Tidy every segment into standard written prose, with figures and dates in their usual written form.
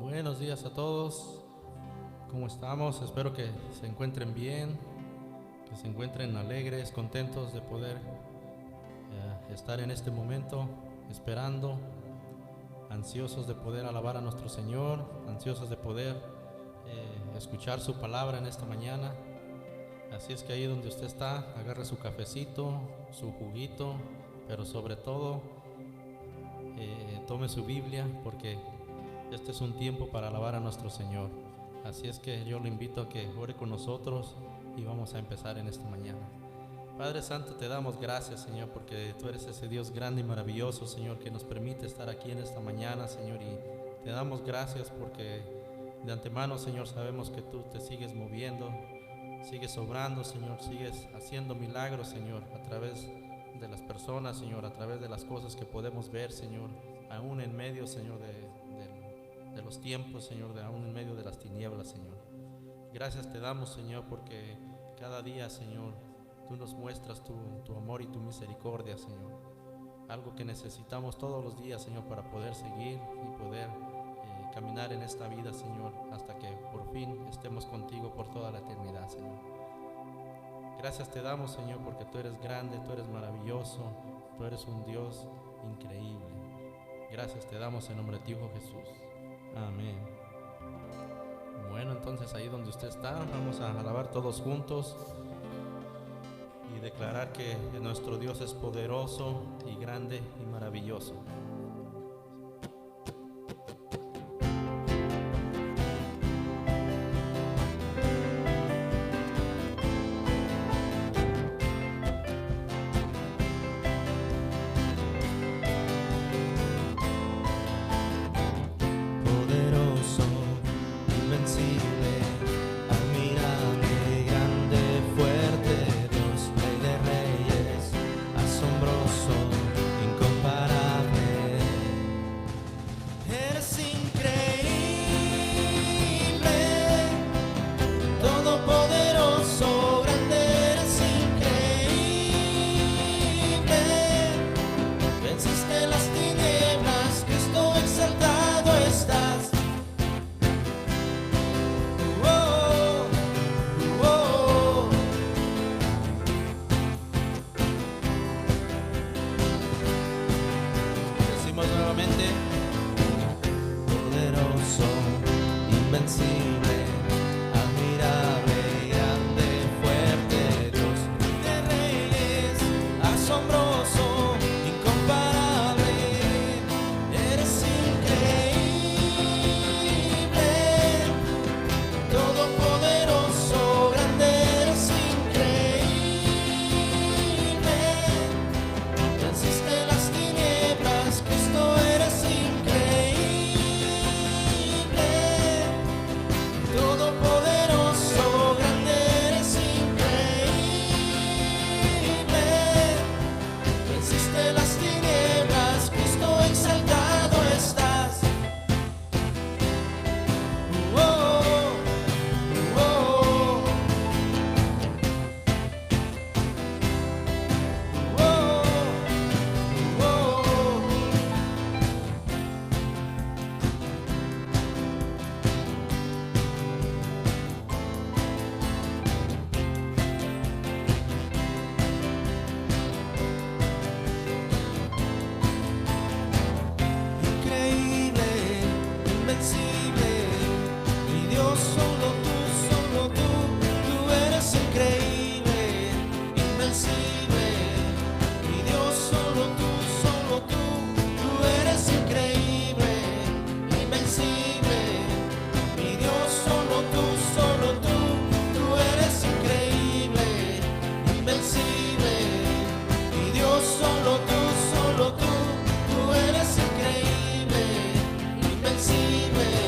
Buenos días a todos. ¿Cómo estamos? Espero que se encuentren bien, que se encuentren alegres, contentos de poder estar en este momento, esperando, ansiosos de poder alabar a nuestro Señor, ansiosos de poder escuchar su palabra en esta mañana. Así es que ahí donde usted está, agarre su cafecito, su juguito, pero sobre todo tome su Biblia, porque este es un tiempo para alabar a nuestro Señor. Así es que yo lo invito a que ore con nosotros y vamos a empezar en esta mañana. Padre Santo, te damos gracias, Señor, porque tú eres ese Dios grande y maravilloso, Señor, que nos permite estar aquí en esta mañana, Señor, y te damos gracias porque de antemano, Señor, sabemos que tú te sigues moviendo, sigues obrando, Señor, sigues haciendo milagros, Señor, a través de las personas, Señor, a través de las cosas que podemos ver, Señor, aún en medio, Señor, de los tiempos, Señor, aún en medio de las tinieblas, Señor. Gracias te damos, Señor, porque cada día, Señor, tú nos muestras tu amor y tu misericordia, Señor. Algo que necesitamos todos los días, Señor, para poder seguir y poder caminar en esta vida, Señor, hasta que por fin estemos contigo por toda la eternidad, Señor. Gracias te damos, Señor, porque tú eres grande, tú eres maravilloso, tú eres un Dios increíble. Gracias te damos en nombre de tu Hijo Jesús. Amén. Bueno, entonces ahí donde usted está, vamos a alabar todos juntos y declarar que nuestro Dios es poderoso y grande y maravilloso. Solo tú eres increíble, invencible.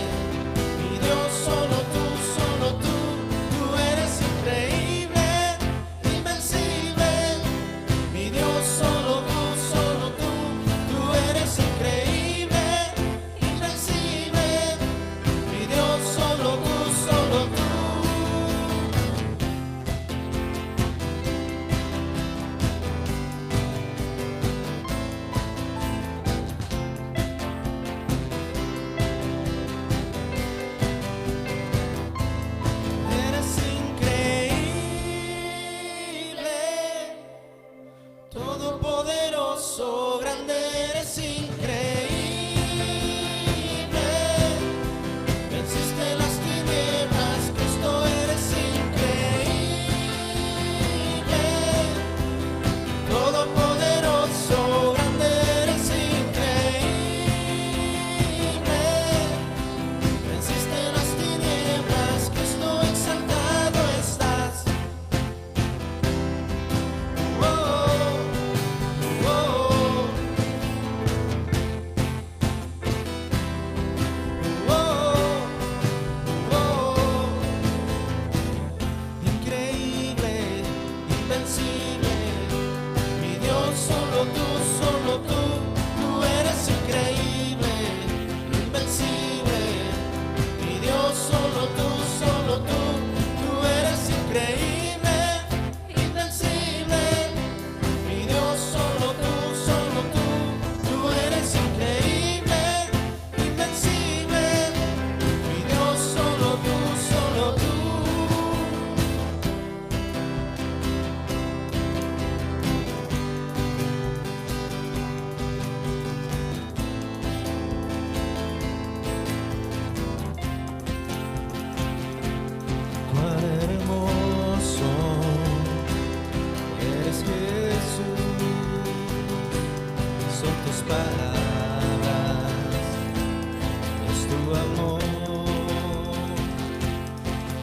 amor,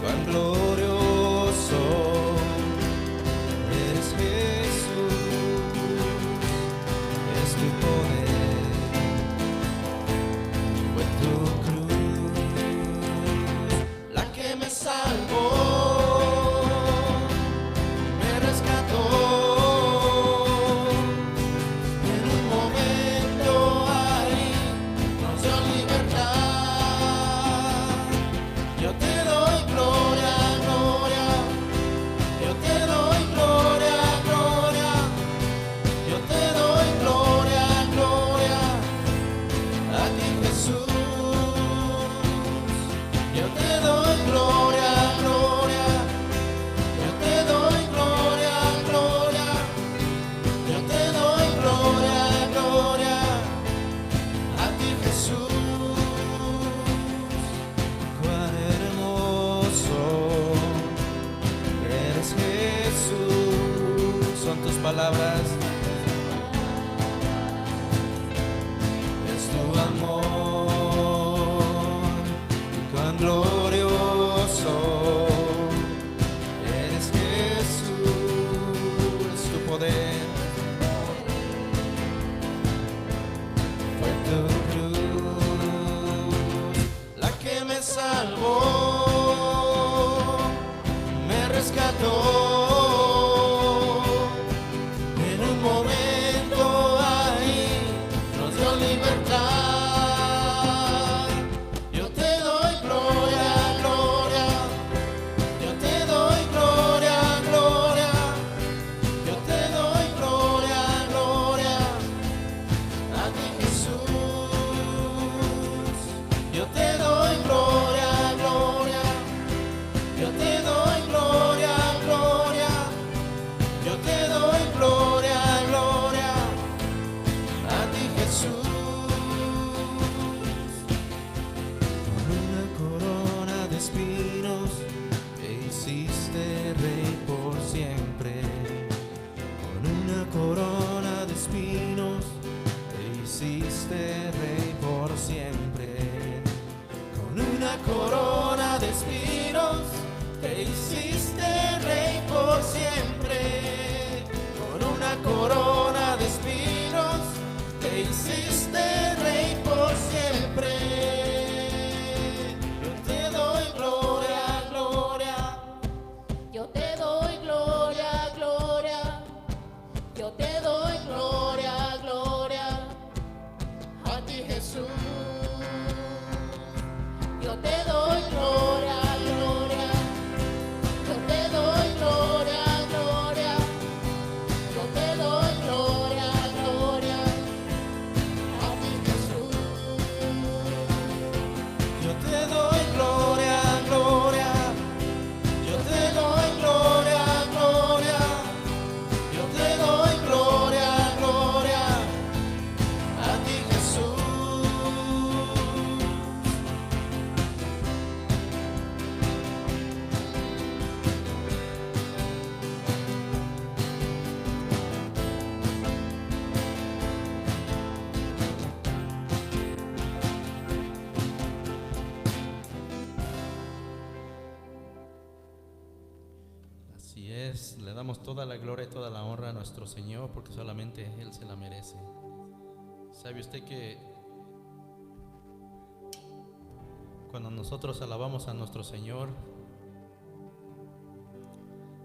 cuán glorioso eres Jesús, es tu poder, fue tu cruz la que me salvó, me rescató. En un momento ahí nos dio libertad. Yo te doy gloria, gloria. Yo te doy gloria, gloria. Yo te doy gloria, gloria. A ti, Jesús. Yo te doy gloria, gloria. Yo te doy gloria, gloria. Yo te doy gloria, gloria. A ti, Jesús. Cuán hermoso eres, Jesús. Son tus palabras. Es tu amor. Cuán glorioso eres, Jesús. Es tu poder. Fue tu cruz la que me salvó, me rescató. En un momento ahí nos dio libertad. Yo te doy gloria, gloria. Yo te doy gloria, gloria. Yo te doy gloria, gloria. A ti, Jesús. Yo te doy gloria, gloria. Yo te doy gloria, gloria. Yo te doy gloria, gloria. A ti, Jesús. Con una corona de espinos te hiciste rey por siempre. Con una corona de espinos te hiciste rey por siempre. Con una corona de espinos te hiciste rey por siempre. Con una corona de espinos te hiciste rey por siempre. Yo te doy gloria, gloria. Yo te doy gloria, gloria. Yo te doy gloria, gloria. A ti, Jesús. Yo te doy gloria, gloria. Yo te doy gloria, gloria. Yo te doy gloria, gloria. A ti, Jesús. Yo te doy gloria, gloria. Yo te doy gloria, gloria. Yo te doy gloria, gloria. A ti, Jesús. Así es, le damos toda la gloria y toda la honra a nuestro Señor porque solamente Él se la merece. ¿Sabe usted que cuando nosotros alabamos a nuestro Señor,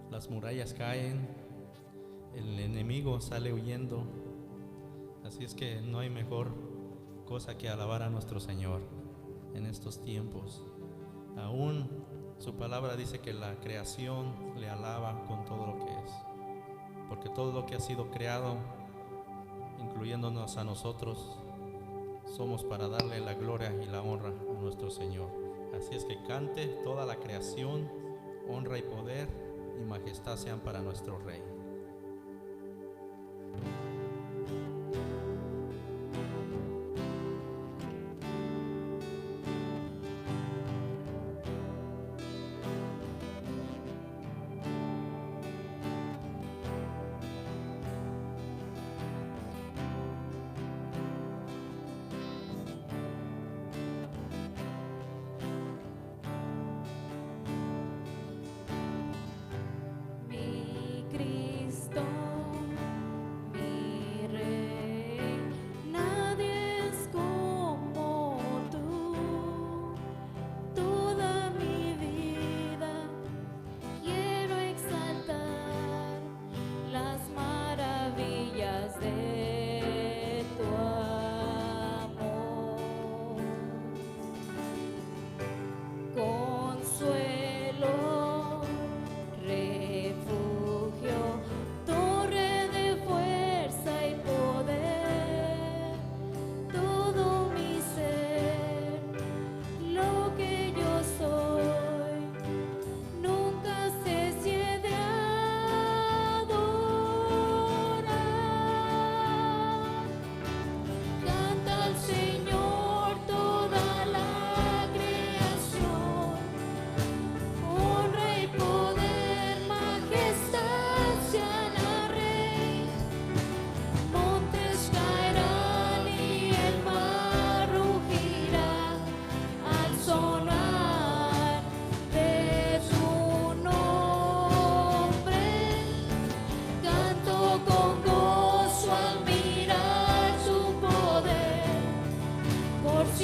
las murallas caen, el enemigo sale huyendo? Así es que no hay mejor cosa que alabar a nuestro Señor en estos tiempos. Aún su palabra dice que la creación le alaba con todo lo que es, porque todo lo que ha sido creado, incluyéndonos a nosotros, somos para darle la gloria y la honra a nuestro Señor. Así es que cante toda la creación, honra y poder y majestad sean para nuestro Rey.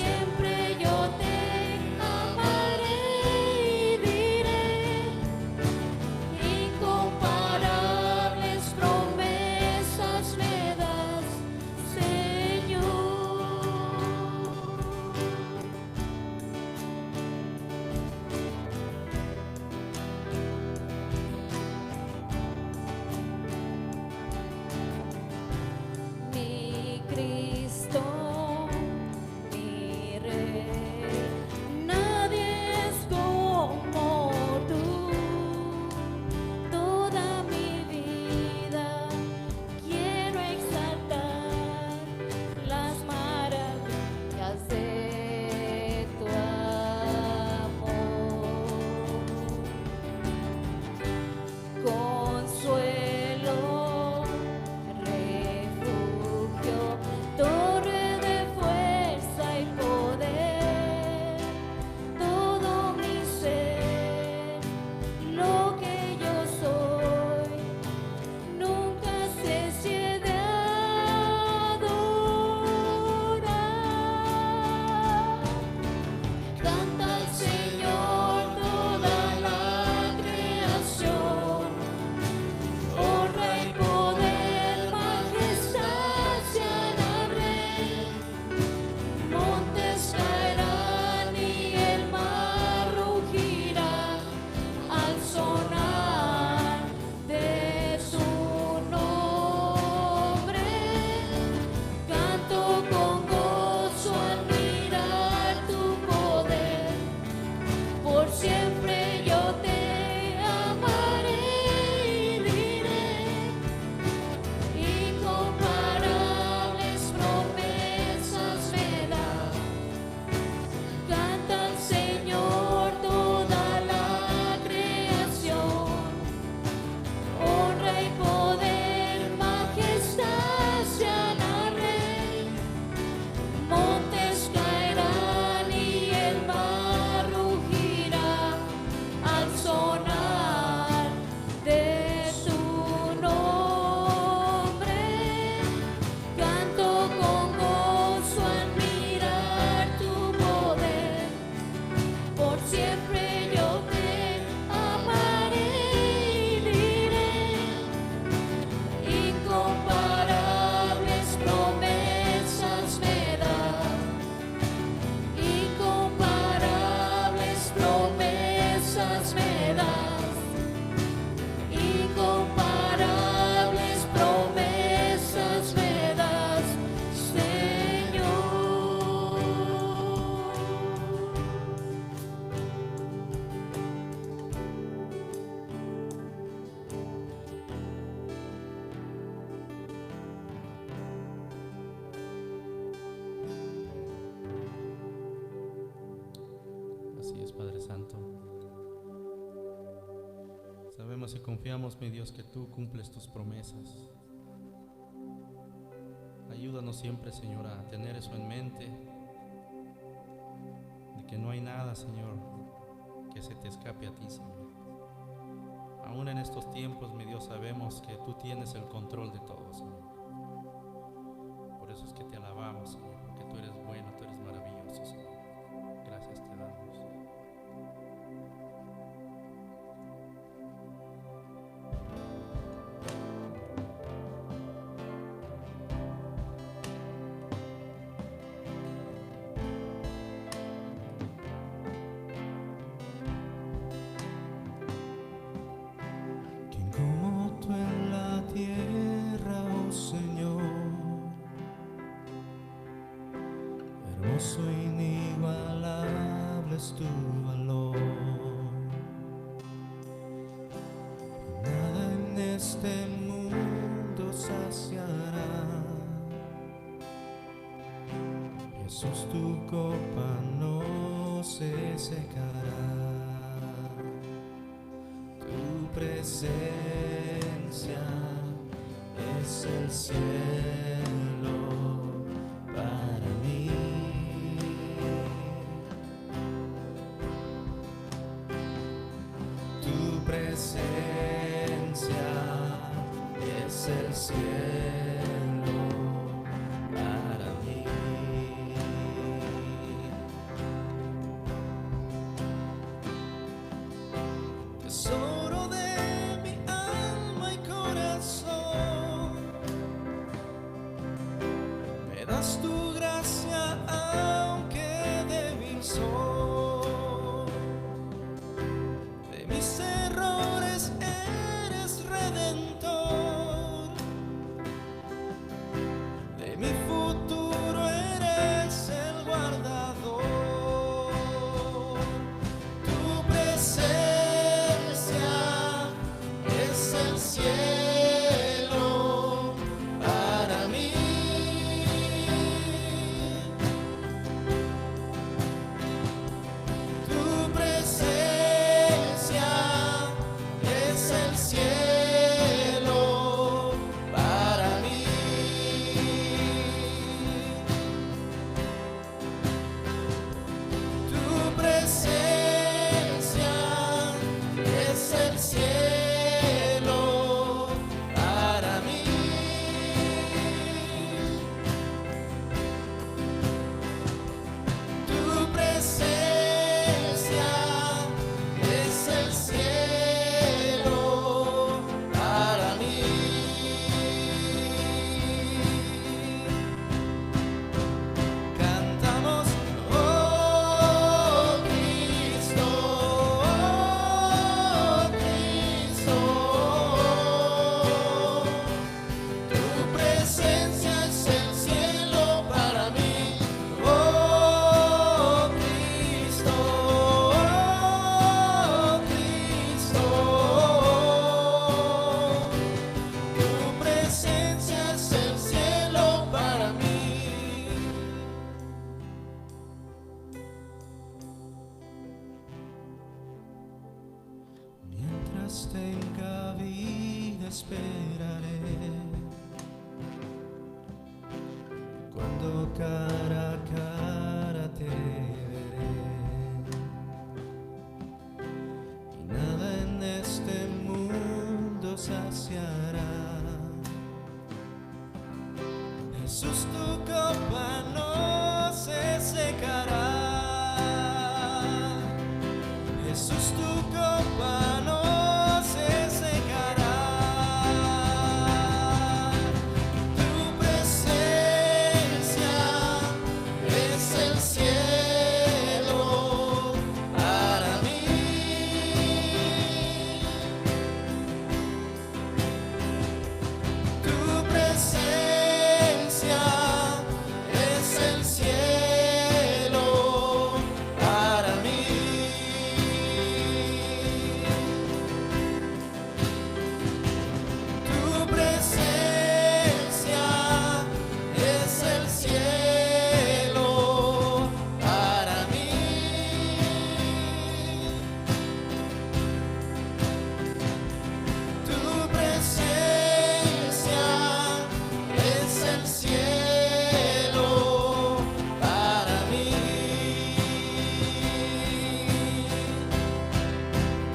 siempre yo te amaré y diré, incomparables promesas me das, Señor. Mi Cristo, mi Rey, nadie es como tú. Toda mi vida quiero exaltar las maravillas de tu amor. Consuelo, refugio, torre de fuerza y poder, todo mi ser, lo que yo soy, nunca cesé de adorar. Canta al Señor toda la creación, honra y poder, majestad sean al Rey. Montes caerán y el mar rugirá al sonar de su nombre. Canto con gozo al mirar tu poder, por siempre yo te amaré y diré, incomparables promesas me das. Canta al Señor toda la creación, honra y poder, majestad sean al Rey. Montes caerán y el mar rugirá al sonar de tu nombre. Canto con gozo al mirar tu poder, por siempre yo te amaré y diré, incomparables promesas me das, incomparables promesas me das, incomparables promesas me das, Señor. Así es, Padre Santo. Sabemos y confiamos, mi Dios, que tú cumples tus promesas. Ayúdanos siempre, Señor, a tener eso en mente, de que no hay nada, Señor, que se te escape a ti, Señor. Aún en estos tiempos, mi Dios, sabemos que tú tienes el control de todo, Señor. Por eso es que te alabamos, Señor, porque tú eres bueno, tú eres maravilloso, Señor. Gracias te damos. ¿Quién como tú en la tierra, oh Señor? Hermoso e inigualable es tu valor. Nada en este mundo saciará. Jesús, tu copa no se secará. Tu presencia es el cielo para mí. Tu presencia es el cielo para mí. tesoro de mi alma y corazón. Me das tu gracia aunque débil soy. De mis errores eres redentor. De mi futuro eres el guardador. Tu presencia es el cielo para mí. Tu presencia es el cielo para mí. Tu presencia es el cielo para mí. Tu presencia es el cielo para mí. Cantamos, oh Cristo, tu presencia es el cielo para mí. Oh Cristo, tu presencia es el cielo para mí. Mientras tenga vida esperaré. Cuando cara a cara te veré. Y nada en este mundo saciará. Jesús, tu copa no se secará. Jesús, tu copa no se secará. Tu presencia es el cielo para mí. Tu presencia es el cielo para mí. Tu presencia es el cielo para mí. Tu presencia es el cielo para mí.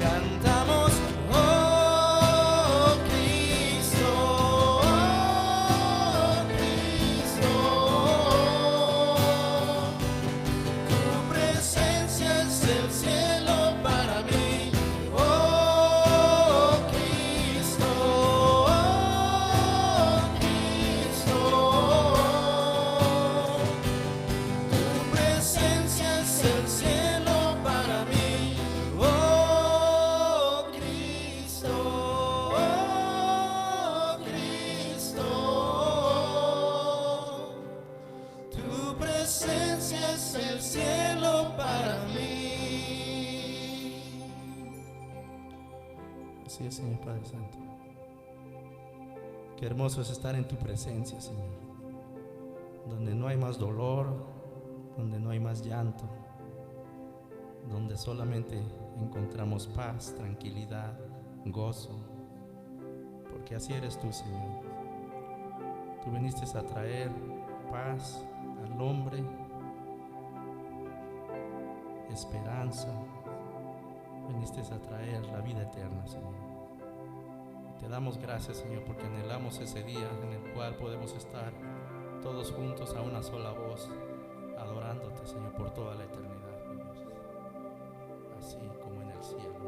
Cantamos, oh Cristo, tu presencia es el cielo para mí. Oh Cristo, tu presencia es el cielo para mí. Oh Cristo, tu presencia es el cielo para mí. Así es, Señor Padre Santo. Qué hermoso es estar en tu presencia, Señor. Donde no hay más dolor, donde no hay más llanto, donde solamente encontramos paz, tranquilidad, gozo. Porque así eres tú, Señor. Tú viniste a traer paz al hombre, esperanza. Viniste a traer la vida eterna, Señor. Te damos gracias, Señor, porque anhelamos ese día en el cual podemos estar todos juntos a una sola voz, adorándote, Señor, por toda la eternidad, mi Dios. Así como en el cielo.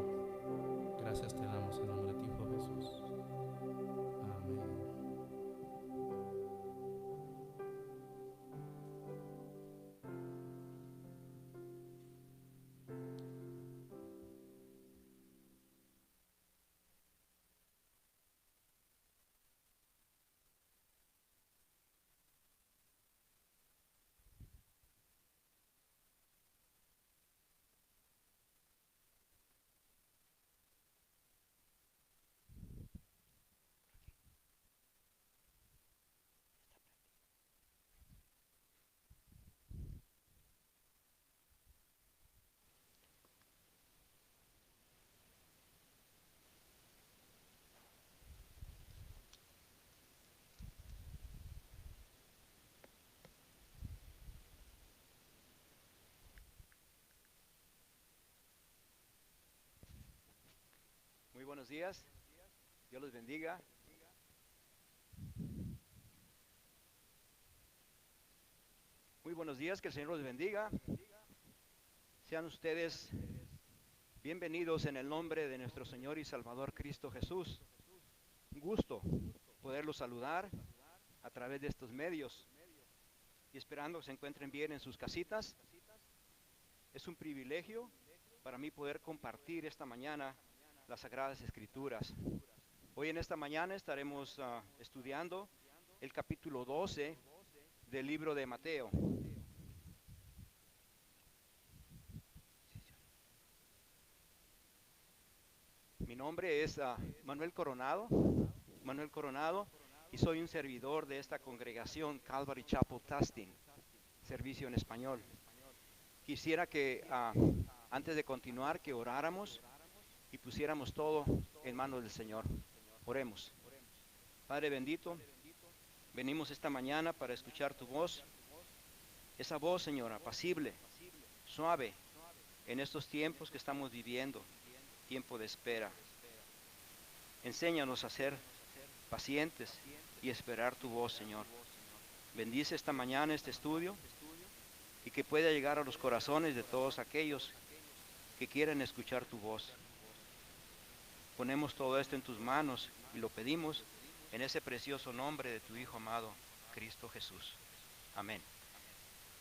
buenos días. Dios los bendiga. Muy buenos días, que el Señor los bendiga. Sean ustedes bienvenidos en el nombre de nuestro Señor y Salvador Cristo Jesús. Un gusto poderlos saludar a través de estos medios y esperando que se encuentren bien en sus casitas. Es un privilegio para mí poder compartir esta mañana las Sagradas Escrituras. Hoy en esta mañana estaremos estudiando el capítulo 12 del libro de Mateo. Mi nombre es Manuel Coronado, y soy un servidor de esta congregación Calvary Chapel Tustin, servicio en español. Quisiera que antes de continuar que oráramos y pusiéramos todo en manos del Señor. Oremos. Padre bendito, venimos esta mañana para escuchar tu voz. Esa voz, Señor, apacible, suave, en estos tiempos que estamos viviendo, tiempo de espera. Enséñanos a ser pacientes y esperar tu voz, Señor. Bendice esta mañana este estudio y que pueda llegar a los corazones de todos aquellos que quieren escuchar tu voz. Ponemos todo esto en tus manos y lo pedimos en ese precioso nombre de tu Hijo amado, Cristo Jesús. Amén.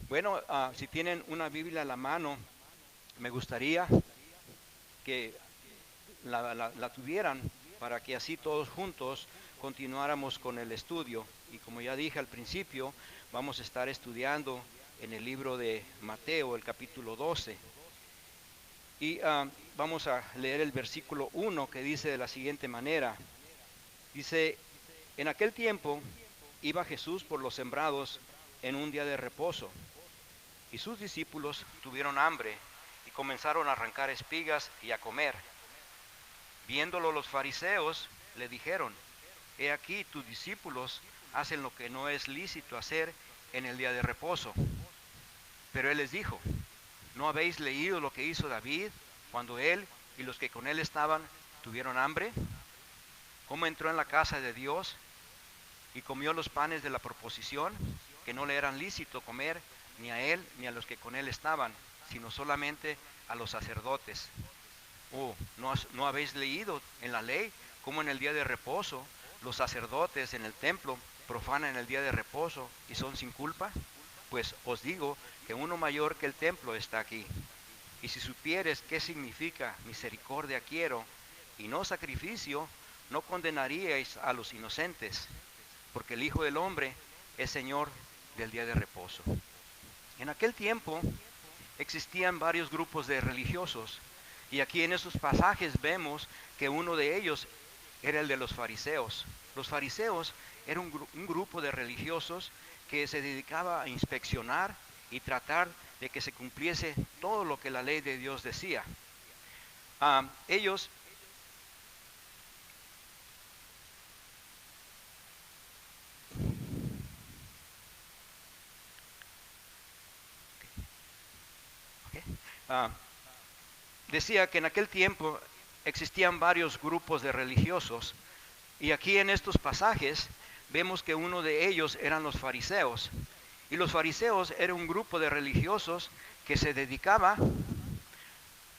Bueno, si tienen una Biblia a la mano, me gustaría que la tuvieran para que así todos juntos continuáramos con el estudio. Y como ya dije al principio, vamos a estar estudiando en el libro de Mateo, el capítulo 12. Y vamos a leer el versículo 1 que dice de la siguiente manera. Dice, en aquel tiempo iba Jesús por los sembrados en un día de reposo, y sus discípulos tuvieron hambre y comenzaron a arrancar espigas y a comer. Viéndolo los fariseos, le dijeron, he aquí tus discípulos hacen lo que no es lícito hacer en el día de reposo. Pero él les dijo, ¿no habéis leído lo que hizo David cuando él y los que con él estaban tuvieron hambre? ¿Cómo entró en la casa de Dios y comió los panes de la proposición, que no le eran lícito comer ni a él ni a los que con él estaban, sino solamente a los sacerdotes? ¿O no habéis leído en la ley cómo en el día de reposo los sacerdotes en el templo profanan el día de reposo y son sin culpa? Pues os digo que uno mayor que el templo está aquí. Y si supieres qué significa misericordia quiero y no sacrificio, no condenaríais a los inocentes, porque el Hijo del Hombre es Señor del día de reposo. En aquel tiempo existían varios grupos de religiosos, y aquí en esos pasajes vemos que uno de ellos era el de los fariseos. Los fariseos eran un grupo de religiosos que se dedicaba a inspeccionar y tratar de que se cumpliese todo lo que la ley de Dios decía. Ellos decía que en aquel tiempo existían varios grupos de religiosos, y aquí en estos pasajes vemos que uno de ellos eran los fariseos. Y los fariseos eran un grupo de religiosos que se dedicaba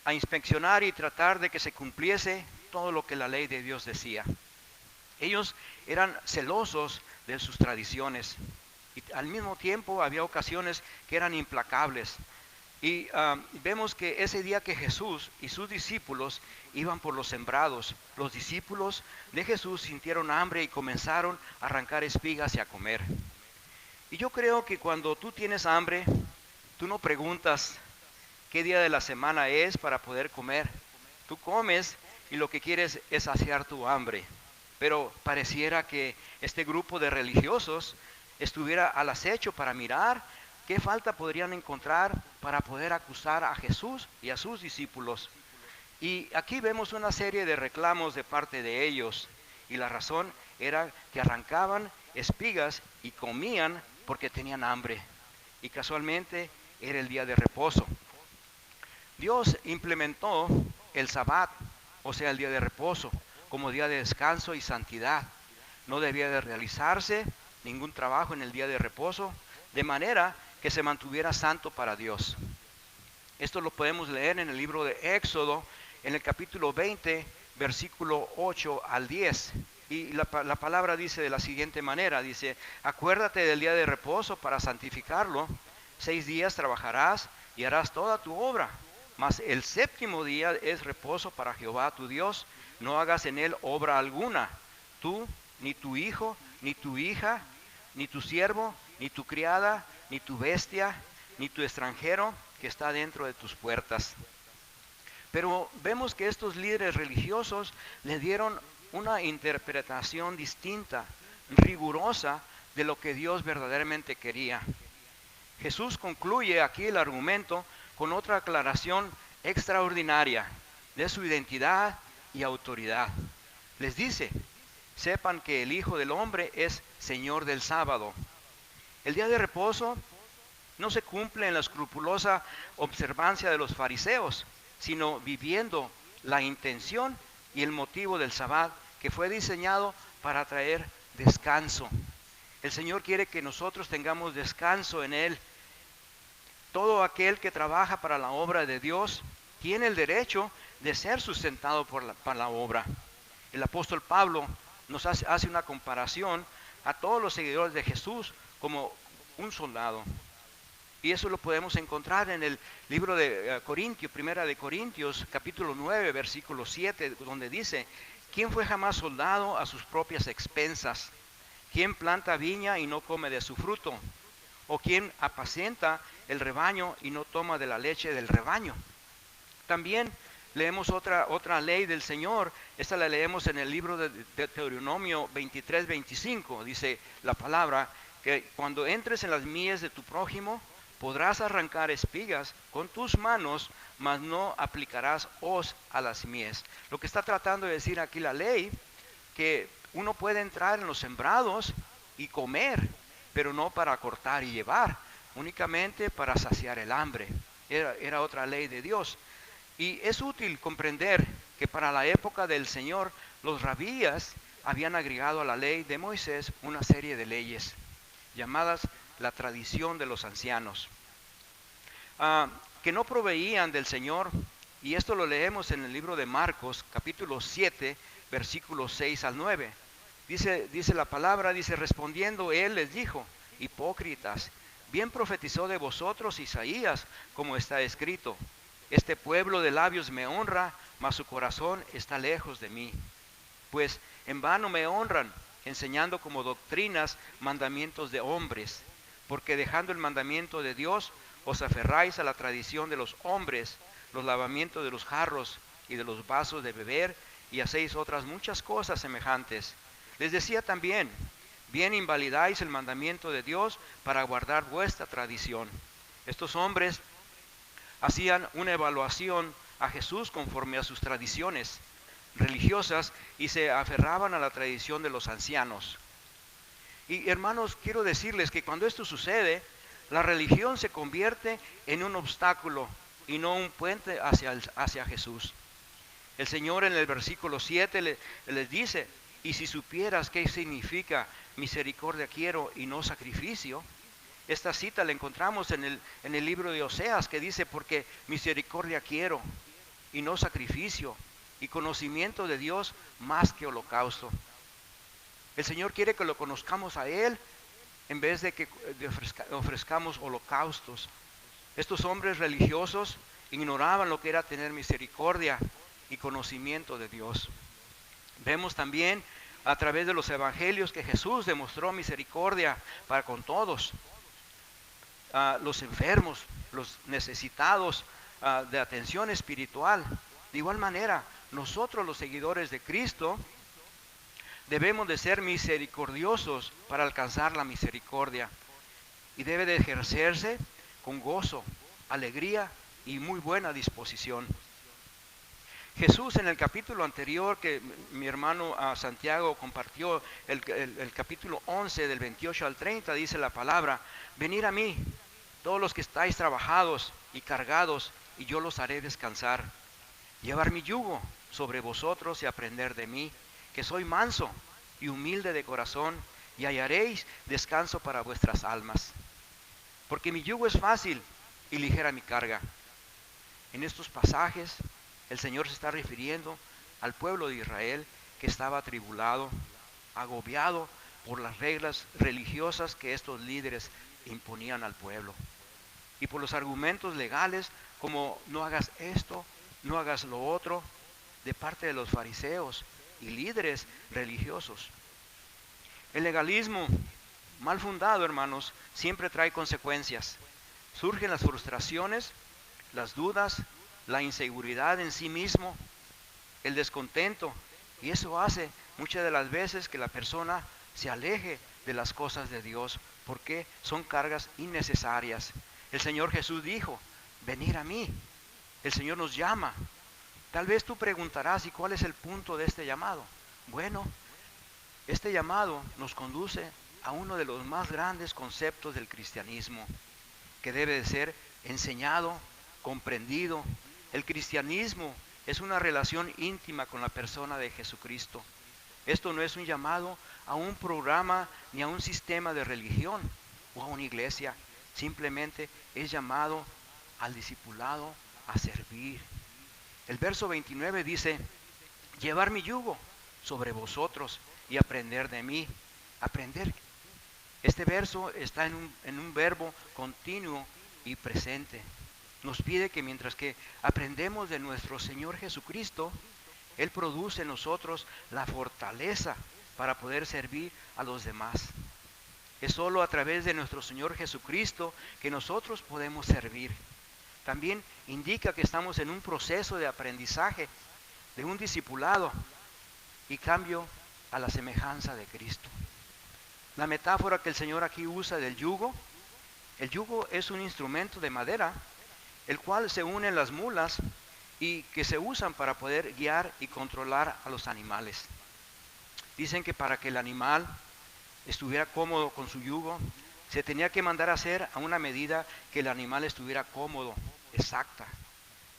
a inspeccionar y tratar de que se cumpliese todo lo que la ley de Dios decía. Ellos eran celosos de sus tradiciones y al mismo tiempo había ocasiones que eran implacables. Y vemos que ese día que Jesús y sus discípulos iban por los sembrados, los discípulos de Jesús sintieron hambre y comenzaron a arrancar espigas y a comer. Y yo creo que cuando tú tienes hambre, tú no preguntas qué día de la semana es para poder comer. Tú comes y lo que quieres es saciar tu hambre. Pero pareciera que este grupo de religiosos estuviera al acecho para mirar qué falta podrían encontrar para poder acusar a Jesús y a sus discípulos. Y aquí vemos una serie de reclamos de parte de ellos. Y la razón era que arrancaban espigas y comían porque tenían hambre. Y casualmente era el día de reposo. Dios implementó el Sabbat, o sea el día de reposo, como día de descanso y santidad. No debía de realizarse ningún trabajo en el día de reposo, de manera que se mantuviera santo para Dios. Esto lo podemos leer en el libro de Éxodo, en el capítulo 20, versículo 8 al 10. Y la palabra dice de la siguiente manera, dice: acuérdate del día de reposo para santificarlo. 6 días trabajarás y harás toda tu obra, mas el séptimo día es reposo para Jehová tu Dios. No hagas en él obra alguna, tú, ni tu hijo, ni tu hija, ni tu siervo, ni tu criada, ni tu bestia, ni tu extranjero que está dentro de tus puertas. Pero vemos que estos líderes religiosos le dieron una interpretación distinta, rigurosa, de lo que Dios verdaderamente quería. Jesús concluye aquí el argumento con otra aclaración extraordinaria de su identidad y autoridad. Les dice: sepan que el Hijo del Hombre es Señor del sábado. El día de reposo no se cumple en la escrupulosa observancia de los fariseos, sino viviendo la intención y el motivo del Sabbat, que fue diseñado para traer descanso. El Señor quiere que nosotros tengamos descanso en Él. Todo aquel que trabaja para la obra de Dios tiene el derecho de ser sustentado para la obra. El apóstol Pablo nos hace una comparación a todos los seguidores de Jesús como un soldado. Y eso lo podemos encontrar en el libro de Corintios, Primera de Corintios, capítulo 9, versículo 7, donde dice: ¿quién fue jamás soldado a sus propias expensas? ¿Quién planta viña y no come de su fruto? ¿O quién apacienta el rebaño y no toma de la leche del rebaño? También leemos otra ley del Señor. Esta la leemos en el libro de Deuteronomio 23, 25. Dice la palabra que cuando entres en las mies de tu prójimo, podrás arrancar espigas con tus manos, mas no aplicarás hoz a las mies. Lo que está tratando de decir aquí la ley, que uno puede entrar en los sembrados y comer, pero no para cortar y llevar, únicamente para saciar el hambre. Era otra ley de Dios. Y es útil comprender que para la época del Señor, los rabíes habían agregado a la ley de Moisés una serie de leyes, llamadas la tradición de los ancianos, que no proveían del Señor. Y esto lo leemos en el libro de Marcos, capítulo 7, versículos 6 al 9. Dice la palabra, dice: respondiendo él les dijo: hipócritas, bien profetizó de vosotros Isaías, como está escrito: este pueblo de labios me honra, mas su corazón está lejos de mí. Pues en vano me honran, enseñando como doctrinas mandamientos de hombres, porque dejando el mandamiento de Dios, os aferráis a la tradición de los hombres, los lavamientos de los jarros y de los vasos de beber, y hacéis otras muchas cosas semejantes. Les decía también: bien invalidáis el mandamiento de Dios para guardar vuestra tradición. Estos hombres hacían una evaluación a Jesús conforme a sus tradiciones religiosas y se aferraban a la tradición de los ancianos. Y hermanos, quiero decirles que cuando esto sucede, la religión se convierte en un obstáculo y no un puente hacia Jesús. El Señor en el versículo 7 les dice: y si supieras qué significa misericordia quiero y no sacrificio. Esta cita la encontramos en el libro de Oseas, que dice: porque misericordia quiero y no sacrificio, y conocimiento de Dios más que holocausto. El Señor quiere que lo conozcamos a Él en vez de que ofrezcamos holocaustos. Estos hombres religiosos ignoraban lo que era tener misericordia y conocimiento de Dios. Vemos también a través de los evangelios que Jesús demostró misericordia para con todos. Los enfermos, los necesitados de atención espiritual. De igual manera, nosotros los seguidores de Cristo debemos de ser misericordiosos para alcanzar la misericordia, y debe de ejercerse con gozo, alegría y muy buena disposición. Jesús, en el capítulo anterior que mi hermano Santiago compartió, el capítulo 11 del 28 al 30, dice la palabra: venid a mí todos los que estáis trabajados y cargados, y yo los haré descansar. Llevar mi yugo sobre vosotros y aprender de mí, que soy manso y humilde de corazón, y hallaréis descanso para vuestras almas. Porque mi yugo es fácil y ligera mi carga. En estos pasajes el Señor se está refiriendo al pueblo de Israel que estaba atribulado, agobiado por las reglas religiosas que estos líderes imponían al pueblo. Y por los argumentos legales como no hagas esto, no hagas lo otro, de parte de los fariseos y líderes religiosos. El legalismo mal fundado, hermanos, siempre trae consecuencias. Surgen las frustraciones, las dudas, la inseguridad en sí mismo, el descontento, y eso hace muchas de las veces que la persona se aleje de las cosas de Dios, porque son cargas innecesarias. El Señor Jesús dijo, venid a mí. El Señor nos llama. Tal vez tú preguntarás, ¿y cuál es el punto de este llamado? Bueno, este llamado nos conduce a uno de los más grandes conceptos del cristianismo, que debe de ser enseñado, comprendido. El cristianismo es una relación íntima con la persona de Jesucristo. Esto no es un llamado a un programa ni a un sistema de religión o a una iglesia. Simplemente es llamado al discipulado a servir. El verso 29 dice, llevar mi yugo sobre vosotros y aprender de mí. Aprender. Este verso está en un verbo continuo y presente. Nos pide que mientras que aprendemos de nuestro Señor Jesucristo, Él produce en nosotros la fortaleza para poder servir a los demás. Es solo a través de nuestro Señor Jesucristo que nosotros podemos servir. También indica que estamos en un proceso de aprendizaje, de un discipulado y cambio a la semejanza de Cristo. La metáfora que el Señor aquí usa del yugo, el yugo es un instrumento de madera, el cual se une en las mulas y que se usan para poder guiar y controlar a los animales. Dicen que para que el animal estuviera cómodo con su yugo, se tenía que mandar a hacer a una medida que el animal estuviera cómodo, exacta,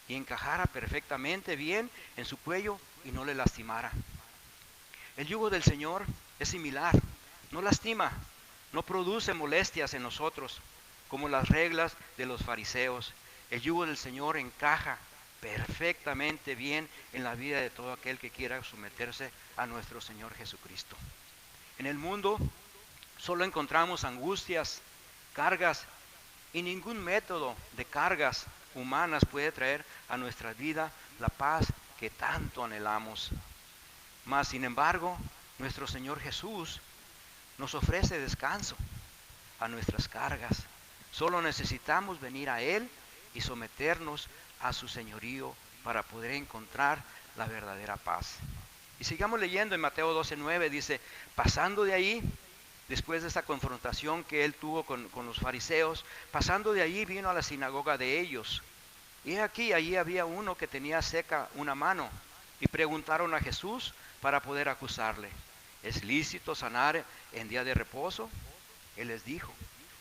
y encajara perfectamente bien en su cuello y no le lastimara. El yugo del Señor es similar, no lastima, no produce molestias en nosotros, como las reglas de los fariseos. El yugo del Señor encaja perfectamente bien en la vida de todo aquel que quiera someterse a nuestro Señor Jesucristo. En el mundo solo encontramos angustias, cargas, y ningún método de cargas humanas puede traer a nuestra vida la paz que tanto anhelamos. Mas, sin embargo, nuestro Señor Jesús nos ofrece descanso a nuestras cargas. Solo necesitamos venir a Él y someternos a su señorío para poder encontrar la verdadera paz. Y sigamos leyendo en Mateo 12:9, dice, pasando de ahí, después de esta confrontación que él tuvo con los fariseos, pasando de allí vino a la sinagoga de ellos. Y aquí, allí había uno que tenía seca una mano, y preguntaron a Jesús para poder acusarle, ¿es lícito sanar en día de reposo? Él les dijo,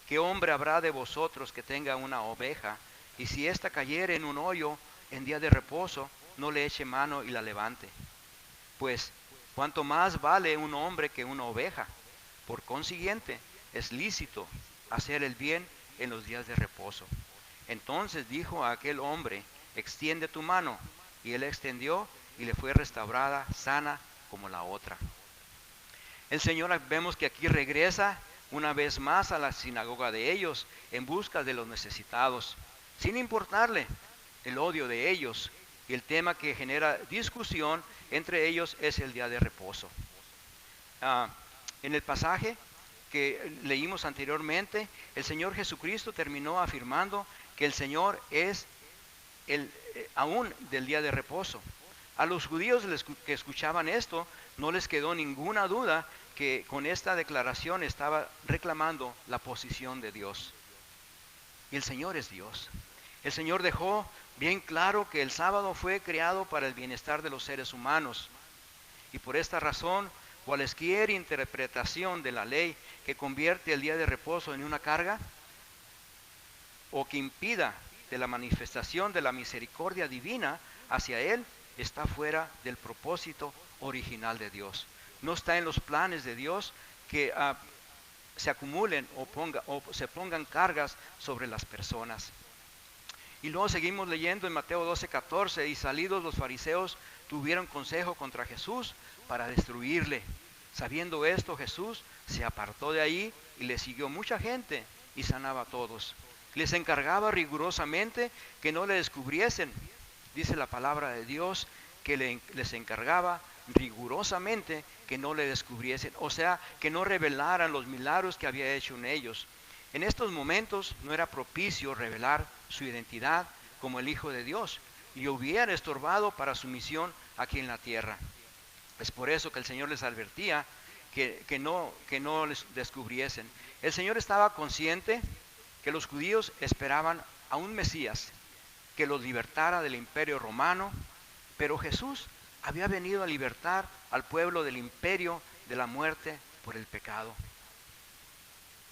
¿qué hombre habrá de vosotros que tenga una oveja, y si ésta cayere en un hoyo en día de reposo, no le eche mano y la levante? Pues, ¿cuánto más vale un hombre que una oveja? Por consiguiente, es lícito hacer el bien en los días de reposo. Entonces dijo a aquel hombre, extiende tu mano. Y él extendió y le fue restaurada sana como la otra. El Señor, vemos que aquí regresa una vez más a la sinagoga de ellos en busca de los necesitados, sin importarle el odio de ellos. Y el tema que genera discusión entre ellos es el día de reposo. En el pasaje que leímos anteriormente, el Señor Jesucristo terminó afirmando que el Señor es aún del día de reposo. A los judíos que escuchaban esto, no les quedó ninguna duda que con esta declaración estaba reclamando la posición de Dios. Y el Señor es Dios. El Señor dejó bien claro que el sábado fue creado para el bienestar de los seres humanos. Y por esta razón, cualesquier interpretación de la ley que convierte el día de reposo en una carga o que impida de la manifestación de la misericordia divina hacia Él está fuera del propósito original de Dios. No está en los planes de Dios que se acumulen o se pongan cargas sobre las personas. Y luego seguimos leyendo en Mateo 12:14, y salidos los fariseos tuvieron consejo contra Jesús para destruirle. Sabiendo esto, Jesús se apartó de ahí y le siguió mucha gente y sanaba a todos. Les encargaba rigurosamente que no le descubriesen. Dice la palabra de Dios que les encargaba rigurosamente que no le descubriesen, o sea, que no revelaran los milagros que había hecho en ellos. En estos momentos no era propicio revelar su identidad como el Hijo de Dios y hubiera estorbado para su misión aquí en la tierra. Es por eso que el Señor les advertía que no les descubriesen. El Señor estaba consciente que los judíos esperaban a un Mesías que los libertara del imperio romano, pero Jesús había venido a libertar al pueblo del imperio de la muerte por el pecado.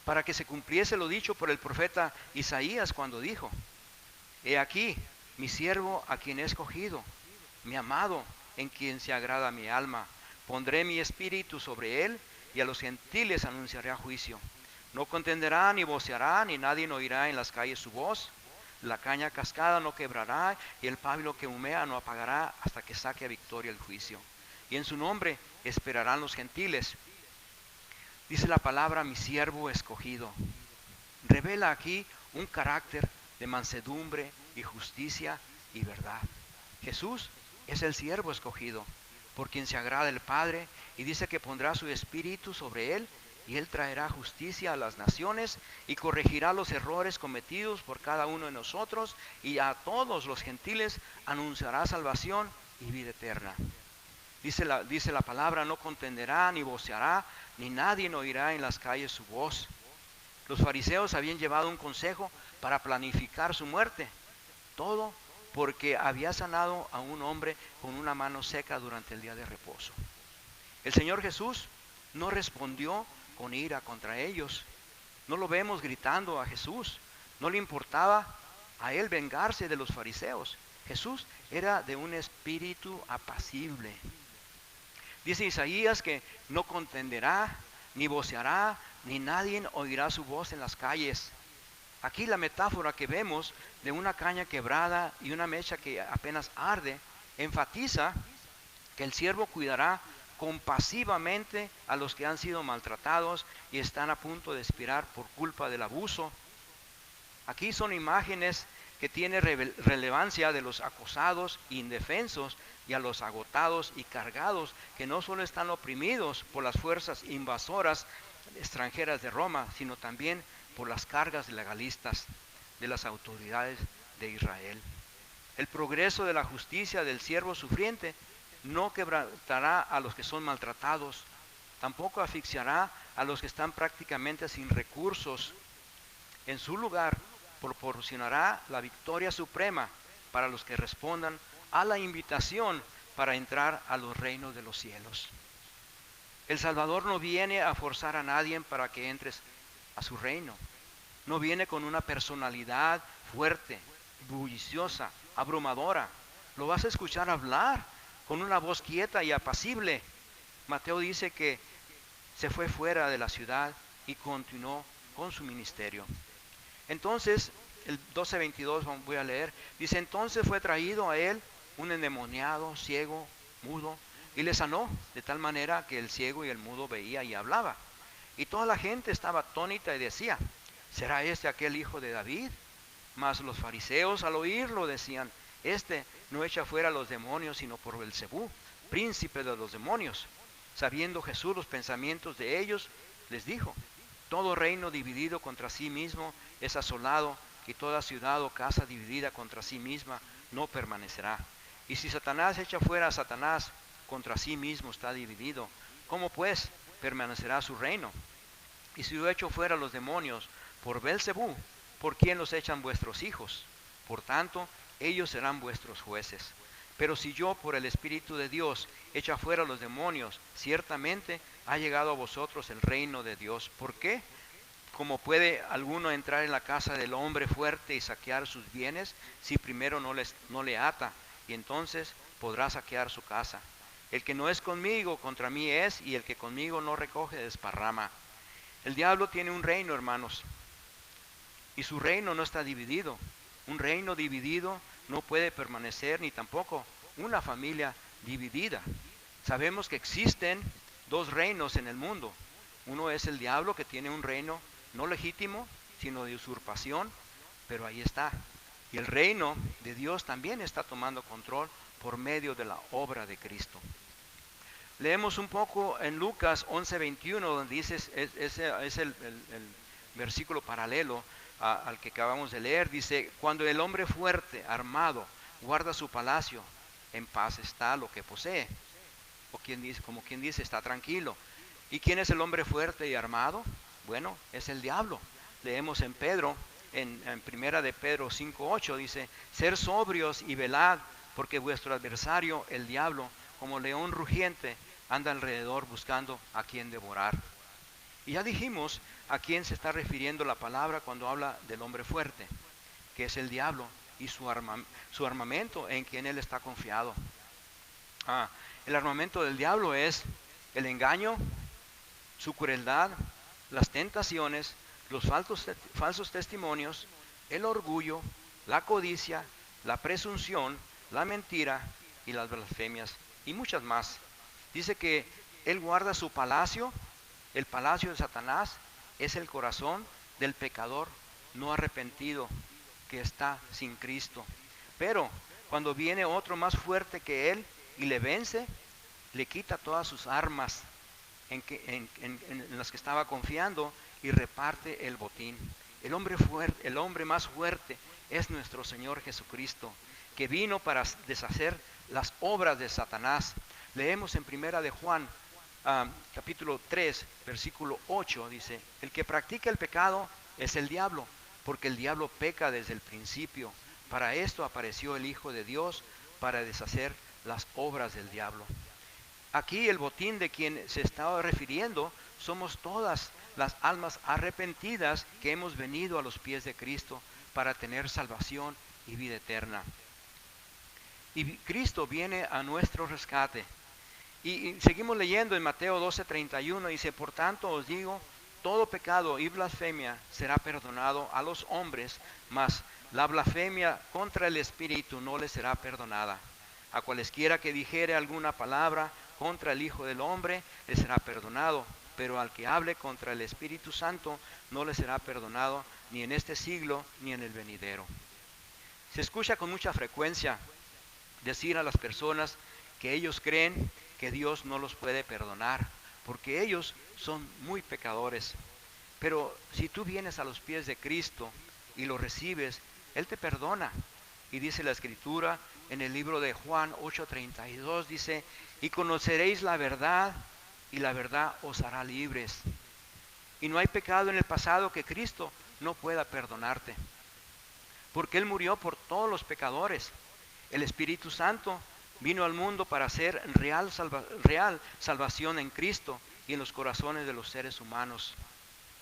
Para que se cumpliese lo dicho por el profeta Isaías cuando dijo: He aquí mi siervo a quien he escogido, mi amado en quien se agrada mi alma. Pondré mi espíritu sobre él y a los gentiles anunciaré juicio. No contenderá ni voceará, ni nadie oirá en las calles su voz. La caña cascada no quebrará y el pábilo que humea no apagará hasta que saque a victoria el juicio. Y en su nombre esperarán los gentiles. Dice la palabra, mi siervo escogido. Revela aquí un carácter de mansedumbre y justicia y verdad. Jesús es el siervo escogido, por quien se agrada el Padre, y dice que pondrá su espíritu sobre él, y él traerá justicia a las naciones, y corregirá los errores cometidos por cada uno de nosotros, y a todos los gentiles anunciará salvación y vida eterna. Dice la palabra, no contenderá ni voceará, ni nadie oirá en las calles su voz. Los fariseos habían llevado un consejo para planificar su muerte. Todo porque había sanado a un hombre con una mano seca durante el día de reposo. El Señor Jesús no respondió con ira contra ellos. No lo vemos gritando a Jesús. No le importaba a él vengarse de los fariseos. Jesús era de un espíritu apacible. Dice Isaías que no contenderá, ni voceará, ni nadie oirá su voz en las calles. Aquí la metáfora que vemos de una caña quebrada y una mecha que apenas arde, enfatiza que el siervo cuidará compasivamente a los que han sido maltratados y están a punto de expirar por culpa del abuso. Aquí son imágenes que tienen relevancia de los acosados, indefensos, y a los agotados y cargados, que no solo están oprimidos por las fuerzas invasoras extranjeras de Roma, sino también por las cargas legalistas de las autoridades de Israel. El progreso de la justicia del siervo sufriente no quebrantará a los que son maltratados, tampoco asfixiará a los que están prácticamente sin recursos. En su lugar, proporcionará la victoria suprema para los que respondan a la invitación para entrar a los reinos de los cielos. El Salvador no viene a forzar a nadie para que entres a su reino. No viene con una personalidad fuerte, bulliciosa, abrumadora. Lo vas a escuchar hablar con una voz quieta y apacible. Mateo dice que se fue fuera de la ciudad y continuó con su ministerio. Entonces, el 12:22 voy a leer, dice: entonces fue traído a él un endemoniado, ciego, mudo, y le sanó, de tal manera que el ciego y el mudo veía y hablaba. Y toda la gente estaba atónita y decía: ¿será este aquel hijo de David? Mas los fariseos al oírlo decían: este no echa fuera a los demonios, sino por Belcebú, príncipe de los demonios. Sabiendo Jesús los pensamientos de ellos, les dijo: todo reino dividido contra sí mismo es asolado, y toda ciudad o casa dividida contra sí misma no permanecerá. Y si Satanás echa fuera a Satanás, contra sí mismo está dividido. ¿Cómo pues permanecerá su reino? Y si yo echo fuera a los demonios por Belcebú, ¿por quién los echan vuestros hijos? Por tanto, ellos serán vuestros jueces. Pero si yo por el Espíritu de Dios echo fuera a los demonios, ciertamente ha llegado a vosotros el reino de Dios. ¿Por qué? ¿Cómo puede alguno entrar en la casa del hombre fuerte y saquear sus bienes si primero no le ata y entonces podrá saquear su casa. El que no es conmigo, contra mí es, y el que conmigo no recoge, desparrama. El diablo tiene un reino, hermanos, y su reino no está dividido. Un reino dividido no puede permanecer, ni tampoco una familia dividida. Sabemos que existen dos reinos en el mundo. Uno es el diablo, que tiene un reino no legítimo, sino de usurpación, pero ahí está. Y el reino de Dios también está tomando control por medio de la obra de Cristo. Leemos un poco en Lucas 11:21, donde dice, ese es el versículo paralelo al que acabamos de leer. Dice: cuando el hombre fuerte, armado, guarda su palacio, en paz está lo que posee. O como quien dice, está tranquilo. ¿Y quién es el hombre fuerte y armado? Bueno, es el diablo. Leemos en Pedro, en primera de Pedro 5:8, dice: ser sobrios y velad, porque vuestro adversario, el diablo, como león rugiente, anda alrededor buscando a quien devorar. Y ya dijimos a quién se está refiriendo la palabra cuando habla del hombre fuerte, que es el diablo, y su armamento en quien él está confiado. El armamento del diablo es el engaño, su crueldad, las tentaciones, los falsos testimonios, el orgullo, la codicia, la presunción, la mentira y las blasfemias y muchas más. Dice que él guarda su palacio. El palacio de Satanás es el corazón del pecador no arrepentido que está sin Cristo. Pero cuando viene otro más fuerte que él y le vence, le quita todas sus armas en las que estaba confiando y reparte el botín. El hombre más fuerte es nuestro Señor Jesucristo, que vino para deshacer las obras de Satanás. Leemos en primera de Juan, capítulo 3, versículo 8, dice: el que practica el pecado es el diablo, porque el diablo peca desde el principio. Para esto apareció el Hijo de Dios, para deshacer las obras del diablo. Aquí el botín de quien se estaba refiriendo somos todas las almas arrepentidas que hemos venido a los pies de Cristo para tener salvación y vida eterna. Y Cristo viene a nuestro rescate. Y seguimos leyendo en Mateo 12:31, dice: por tanto os digo, todo pecado y blasfemia será perdonado a los hombres, mas la blasfemia contra el Espíritu no le será perdonada. A cualesquiera que dijere alguna palabra contra el Hijo del Hombre le será perdonado, pero al que hable contra el Espíritu Santo no le será perdonado, ni en este siglo ni en el venidero. Se escucha con mucha frecuencia decir a las personas que ellos creen que Dios no los puede perdonar, porque ellos son muy pecadores. Pero si tú vienes a los pies de Cristo y lo recibes, Él te perdona. Y dice la Escritura en el libro de Juan 8:32, dice: y conoceréis la verdad, y la verdad os hará libres. Y no hay pecado en el pasado que Cristo no pueda perdonarte, porque Él murió por todos los pecadores. El Espíritu Santo vino al mundo para hacer real salvación en Cristo y en los corazones de los seres humanos.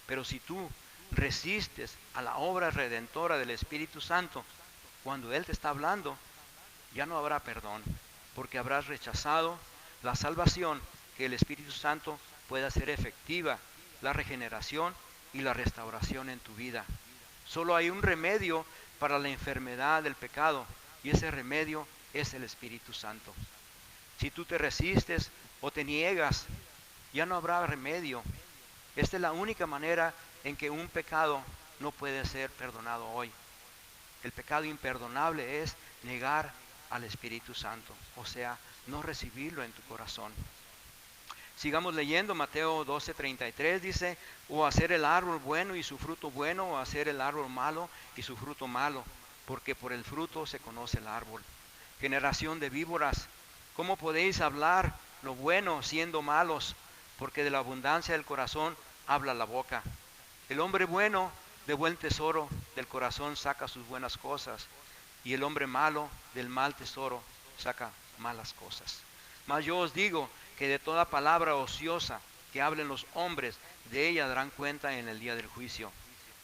Pero si tú resistes a la obra redentora del Espíritu Santo, cuando Él te está hablando, ya no habrá perdón, porque habrás rechazado la salvación que el Espíritu Santo puede hacer efectiva, la regeneración y la restauración en tu vida. Solo hay un remedio para la enfermedad del pecado, y ese remedio es el Espíritu Santo. Si tú te resistes o te niegas, ya no habrá remedio. Esta es la única manera en que un pecado no puede ser perdonado hoy. El pecado imperdonable es negar al Espíritu Santo, o sea, no recibirlo en tu corazón. Sigamos leyendo. Mateo 12:33 dice: o hacer el árbol bueno y su fruto bueno, o hacer el árbol malo y su fruto malo, porque por el fruto se conoce el árbol. Generación de víboras, ¿cómo podéis hablar lo bueno siendo malos? Porque de la abundancia del corazón habla la boca. El hombre bueno de buen tesoro del corazón saca sus buenas cosas, y el hombre malo del mal tesoro saca malas cosas. Mas yo os digo que de toda palabra ociosa que hablen los hombres, de ella darán cuenta en el día del juicio.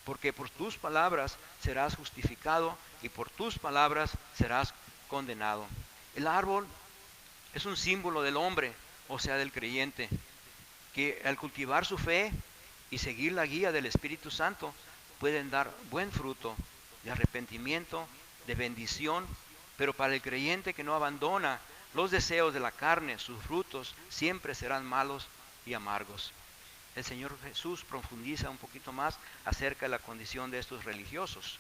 Porque por tus palabras serás justificado, y por tus palabras serás condenado. El árbol es un símbolo del hombre, o sea, del creyente, que al cultivar su fe y seguir la guía del Espíritu Santo, pueden dar buen fruto de arrepentimiento, de bendición, pero para el creyente que no abandona los deseos de la carne, sus frutos siempre serán malos y amargos. El Señor Jesús profundiza un poquito más acerca de la condición de estos religiosos.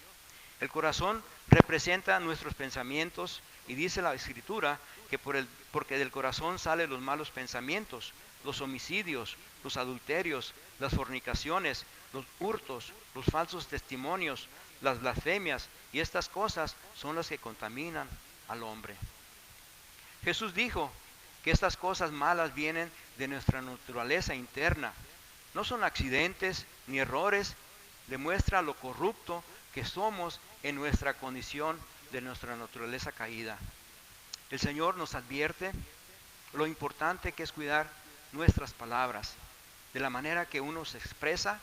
El corazón representa nuestros pensamientos y dice la Escritura que porque del corazón salen los malos pensamientos, los homicidios, los adulterios, las fornicaciones, los hurtos, los falsos testimonios, las blasfemias, y estas cosas son las que contaminan al hombre. Jesús dijo que estas cosas malas vienen de nuestra naturaleza interna. No son accidentes ni errores, demuestra lo corrupto que somos en nuestra condición de nuestra naturaleza caída. El Señor nos advierte lo importante que es cuidar nuestras palabras, de la manera que uno se expresa,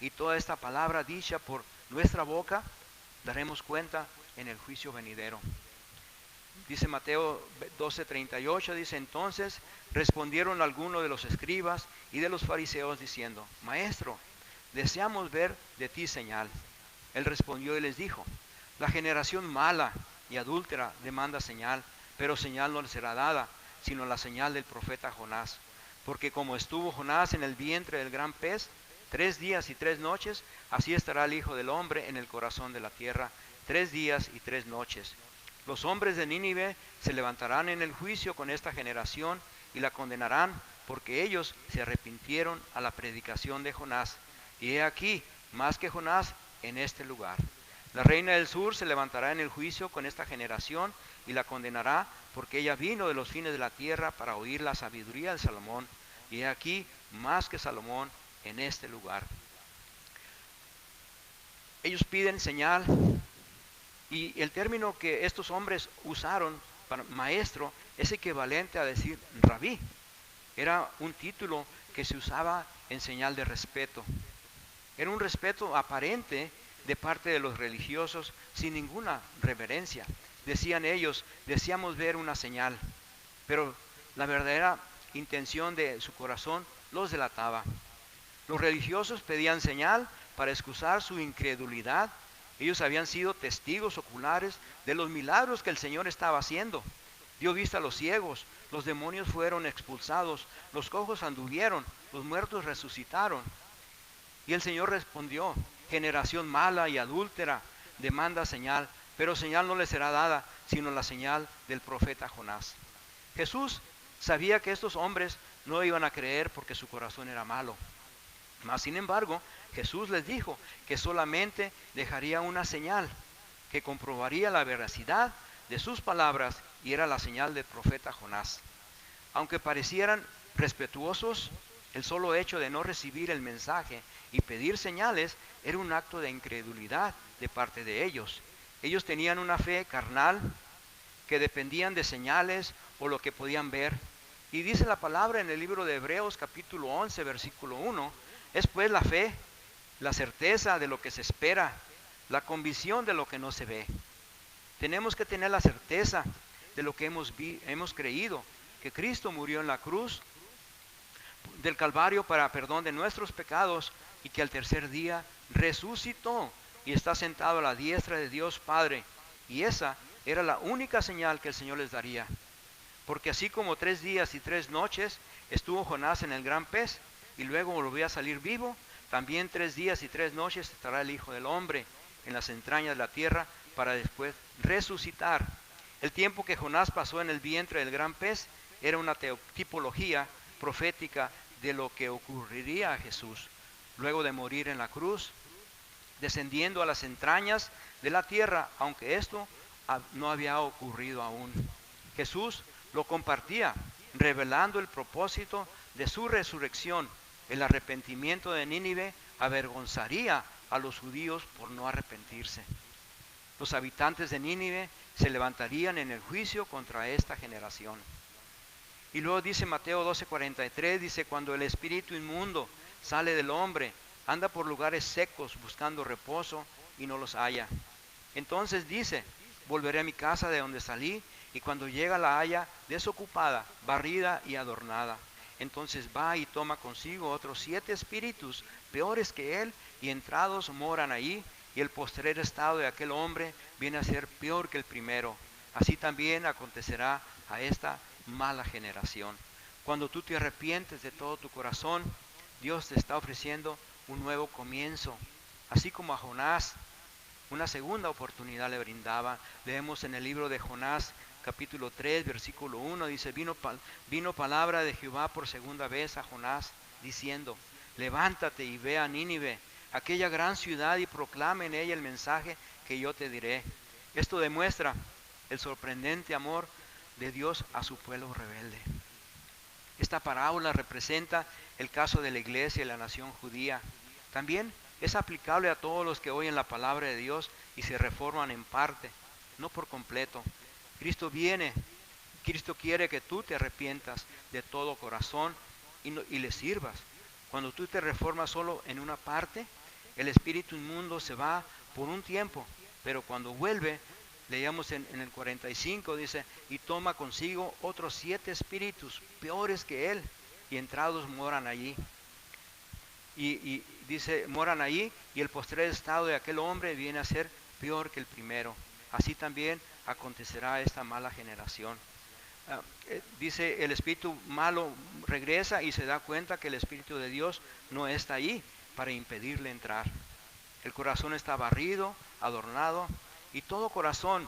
y toda esta palabra dicha por nuestra boca, daremos cuenta en el juicio venidero. Dice Mateo 12:38, dice: entonces respondieron algunos de los escribas y de los fariseos diciendo: Maestro, deseamos ver de ti señal. Él respondió y les dijo: la generación mala y adúltera demanda señal, pero señal no le será dada, sino la señal del profeta Jonás. Porque como estuvo Jonás en el vientre del gran pez 3 días y 3 noches, así estará el Hijo del Hombre en el corazón de la tierra 3 días y 3 noches. Los hombres de Nínive se levantarán en el juicio con esta generación y la condenarán, porque ellos se arrepintieron a la predicación de Jonás. Y he aquí, más que Jonás en este lugar. La reina del sur se levantará en el juicio con esta generación y la condenará, porque ella vino de los fines de la tierra para oír la sabiduría de Salomón. Y he aquí, más que Salomón en este lugar. Ellos piden señal, y el término que estos hombres usaron para maestro es equivalente a decir rabí. Era un título que se usaba en señal de respeto. Era un respeto aparente de parte de los religiosos, sin ninguna reverencia. Decían ellos: deseamos ver una señal, pero la verdadera intención de su corazón los delataba. Los religiosos pedían señal para excusar su incredulidad. Ellos habían sido testigos oculares de los milagros que el Señor estaba haciendo. Dio vista a los ciegos, los demonios fueron expulsados, los cojos anduvieron, los muertos resucitaron. Y el Señor respondió: generación mala y adúltera demanda señal, pero señal no le será dada, sino la señal del profeta Jonás. Jesús sabía que estos hombres no iban a creer porque su corazón era malo. Mas sin embargo, Jesús les dijo que solamente dejaría una señal que comprobaría la veracidad de sus palabras, y era la señal del profeta Jonás. Aunque parecieran respetuosos, el solo hecho de no recibir el mensaje y pedir señales era un acto de incredulidad de parte de ellos. Ellos tenían una fe carnal que dependían de señales o lo que podían ver. Y dice la palabra en el libro de Hebreos capítulo 11 versículo 1: es pues la fe, la certeza de lo que se espera, la convicción de lo que no se ve. Tenemos que tener la certeza de lo que hemos creído, que Cristo murió en la cruz del Calvario para perdón de nuestros pecados, y que al tercer día resucitó y está sentado a la diestra de Dios Padre. Y esa era la única señal que el Señor les daría. Porque así como 3 días y 3 noches estuvo Jonás en el gran pez y luego volvió a salir vivo, también 3 días y 3 noches estará el Hijo del Hombre en las entrañas de la tierra para después resucitar. El tiempo que Jonás pasó en el vientre del gran pez era una tipología profética de lo que ocurriría a Jesús luego de morir en la cruz, descendiendo a las entrañas de la tierra, aunque esto no había ocurrido aún. Jesús lo compartía, revelando el propósito de su resurrección. El arrepentimiento de Nínive avergonzaría a los judíos por no arrepentirse. Los habitantes de Nínive se levantarían en el juicio contra esta generación. Y luego dice Mateo 12:43, dice: cuando el espíritu inmundo sale del hombre, anda por lugares secos buscando reposo y no los halla. Entonces dice: volveré a mi casa de donde salí, y cuando llega la haya desocupada, barrida y adornada. Entonces va y toma consigo otros 7 espíritus peores que él, y entrados moran allí, y el postrer estado de aquel hombre viene a ser peor que el primero. Así también acontecerá a esta mala generación. Cuando tú te arrepientes de todo tu corazón, Dios te está ofreciendo un nuevo comienzo. Así como a Jonás, una segunda oportunidad le brindaba. Leemos en el libro de Jonás, capítulo 3, versículo 1, dice, vino palabra de Jehová por segunda vez a Jonás, diciendo, levántate y ve a Nínive, aquella gran ciudad, y proclama en ella el mensaje que yo te diré. Esto demuestra el sorprendente amor de Dios a su pueblo rebelde. Esta parábola representa el caso de la iglesia y la nación judía. También es aplicable a todos los que oyen la palabra de Dios y se reforman en parte, no por completo. Cristo quiere que tú te arrepientas de todo corazón y le sirvas. Cuando tú te reformas solo en una parte, el espíritu inmundo se va por un tiempo, pero cuando vuelve, leíamos en el 45, dice, y toma consigo otros 7 espíritus peores que él, y entrados moran allí. Y dice, moran allí, y el postrer estado de aquel hombre viene a ser peor que el primero. Así también acontecerá a esta mala generación. Dice, el espíritu malo regresa y se da cuenta que el Espíritu de Dios no está allí para impedirle entrar. El corazón está barrido, adornado, y todo corazón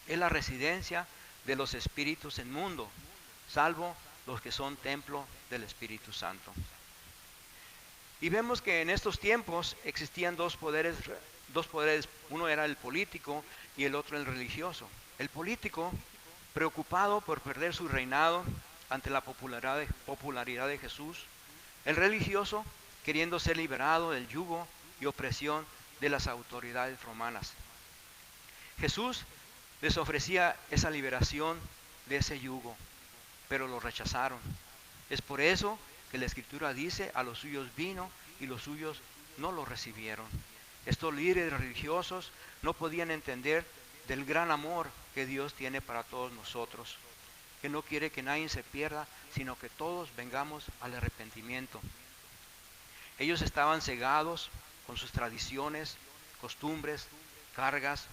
es la residencia de los espíritus inmundos, salvo los que son templo del Espíritu Santo. Y vemos que en estos tiempos existían dos poderes, uno era el político y el otro el religioso. El político, preocupado por perder su reinado ante la popularidad de Jesús. El religioso, queriendo ser liberado del yugo y opresión de las autoridades romanas. Jesús les ofrecía esa liberación de ese yugo, pero lo rechazaron. Es por eso que la Escritura dice, a los suyos vino y los suyos no lo recibieron. Estos líderes religiosos no podían entender del gran amor que Dios tiene para todos nosotros, que no quiere que nadie se pierda, sino que todos vengamos al arrepentimiento. Ellos estaban cegados con sus tradiciones, costumbres, cargas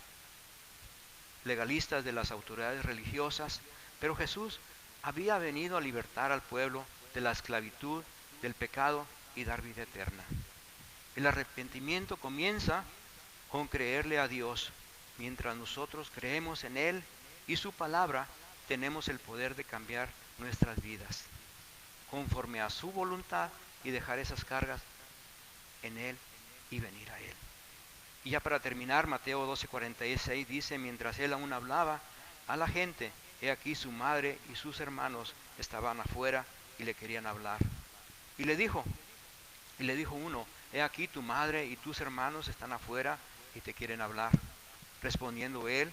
legalistas de las autoridades religiosas, pero Jesús había venido a libertar al pueblo de la esclavitud, del pecado y dar vida eterna. El arrepentimiento comienza con creerle a Dios. Mientras nosotros creemos en Él y su palabra, tenemos el poder de cambiar nuestras vidas conforme a su voluntad y dejar esas cargas en Él y venir a Él. Y ya para terminar, Mateo 12:46 dice, mientras Él aún hablaba a la gente, he aquí su madre y sus hermanos estaban afuera y le querían hablar. Y le dijo uno, he aquí tu madre y tus hermanos están afuera y te quieren hablar. Respondiendo él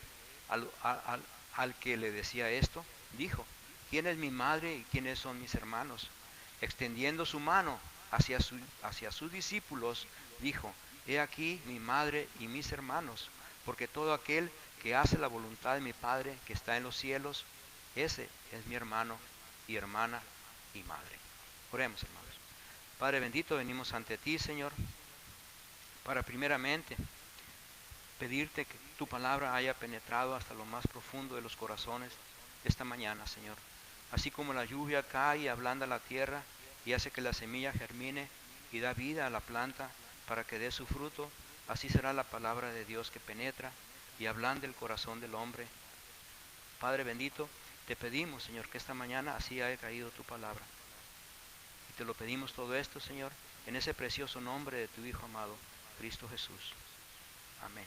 al que le decía esto, dijo, ¿quién es mi madre y quiénes son mis hermanos? Extendiendo su mano hacia sus discípulos, dijo, he aquí mi madre y mis hermanos, porque todo aquel que hace la voluntad de mi Padre que está en los cielos, ese es mi hermano y hermana y madre. Oremos, hermanos. Padre bendito, venimos ante ti, Señor, para primeramente pedirte que tu palabra haya penetrado hasta lo más profundo de los corazones esta mañana, Señor. Así como la lluvia cae y ablanda la tierra y hace que la semilla germine y da vida a la planta para que dé su fruto, así será la palabra de Dios que penetra y ablanda el corazón del hombre. Padre bendito, te pedimos, Señor, que esta mañana así haya caído tu palabra. Y te lo pedimos todo esto, Señor, en ese precioso nombre de tu Hijo amado, Cristo Jesús. Amén.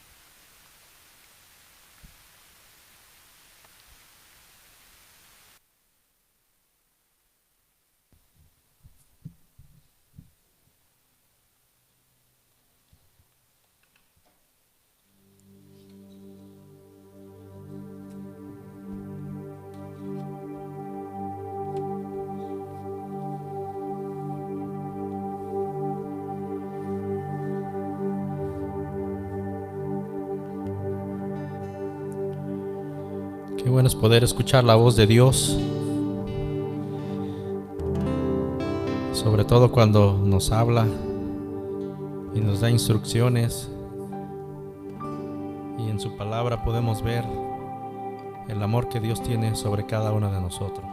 bueno es poder escuchar la voz de Dios, sobre todo cuando nos habla y nos da instrucciones, y en su palabra podemos ver el amor que Dios tiene sobre cada uno de nosotros.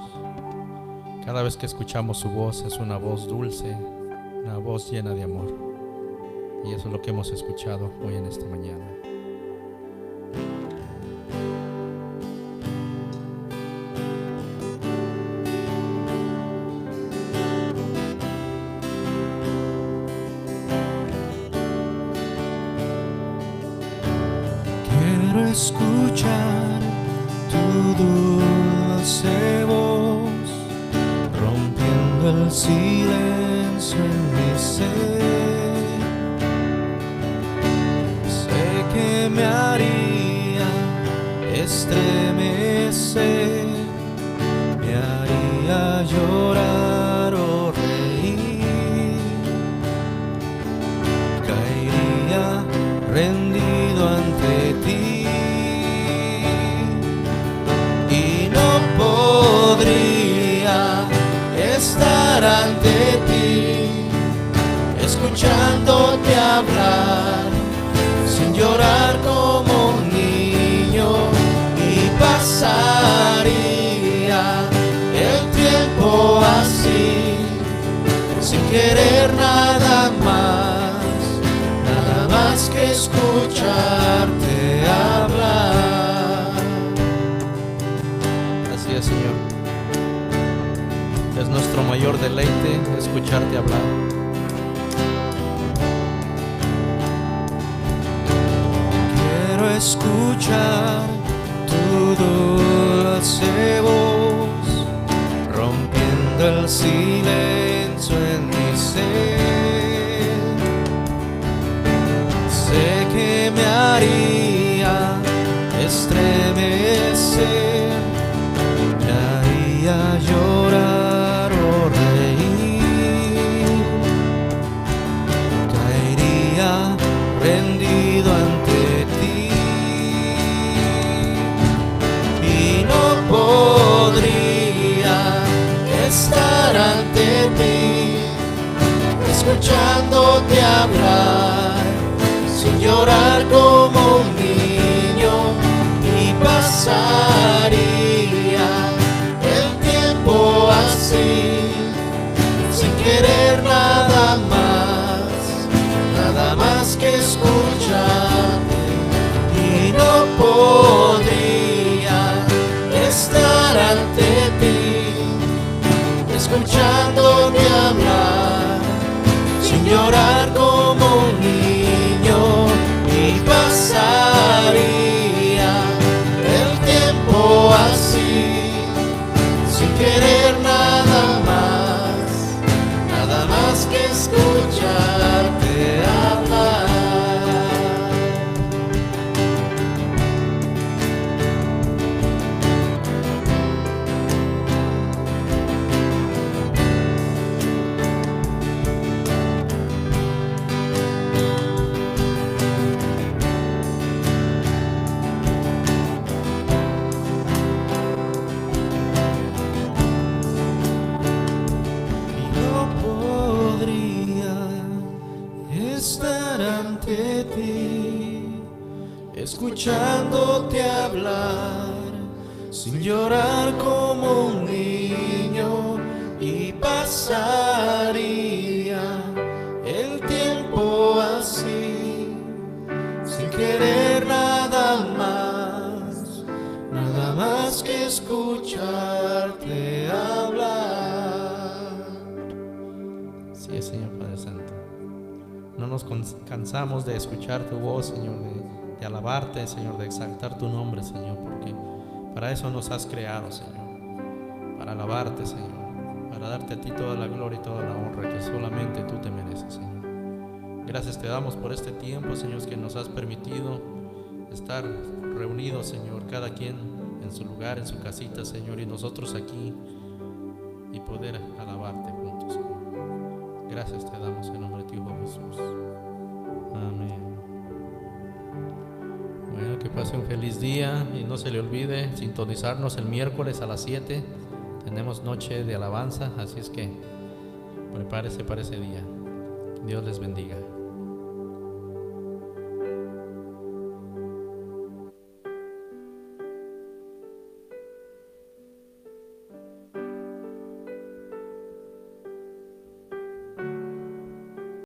Cada vez que escuchamos su voz es una voz dulce, una voz llena de amor, y eso es lo que hemos escuchado hoy en esta mañana. Quiero escuchar tu dulce voz, rompiendo el silencio en mi ser. Sé que me haría estremecer, me haría llorar o reír, caería rendido ante ti y no podría estar ante ti escuchándote hablar sin llorar como un niño, y pasaría el tiempo así sin querer nada más que escucharte hablar. Así es, Señor. Es nuestro mayor deleite escucharte hablar. Quiero escuchar tu dulce voz, rompiendo el silencio en mi ser. Sé que me haría estremecer, me haría llorar o reír, caería rendido ante ti y no podría estar ante ti escuchándote hablar sin llorar como un niño, y pasaría el tiempo así sin querer nada más que escucharte, y no podría estar ante ti escuchándote hablar sin llorar como un niño, y pasaría el tiempo así sin querer nada más que escucharte hablar. Estar ante ti, escuchándote hablar, sin llorar como un niño, y pasaría el tiempo así, sin querer nada más que escucharte hablar. Sí, Señor Padre Santo. No nos cansamos de escuchar tu voz, Señor, de alabarte, Señor, de exaltar tu nombre, Señor, porque para eso nos has creado, Señor, para alabarte, Señor, para darte a ti toda la gloria y toda la honra que solamente tú te mereces, Señor. Gracias te damos por este tiempo, Señor, que nos has permitido estar reunidos, Señor, cada quien en su lugar, en su casita, Señor, y nosotros aquí, y poder alabarte juntos, Señor. Gracias te damos en nombre de tu Hijo Jesús. Amén. Bueno, que pase un feliz día y no se le olvide sintonizarnos el miércoles a las 7. Tenemos noche de alabanza, así es que prepárese para ese día. Dios les bendiga.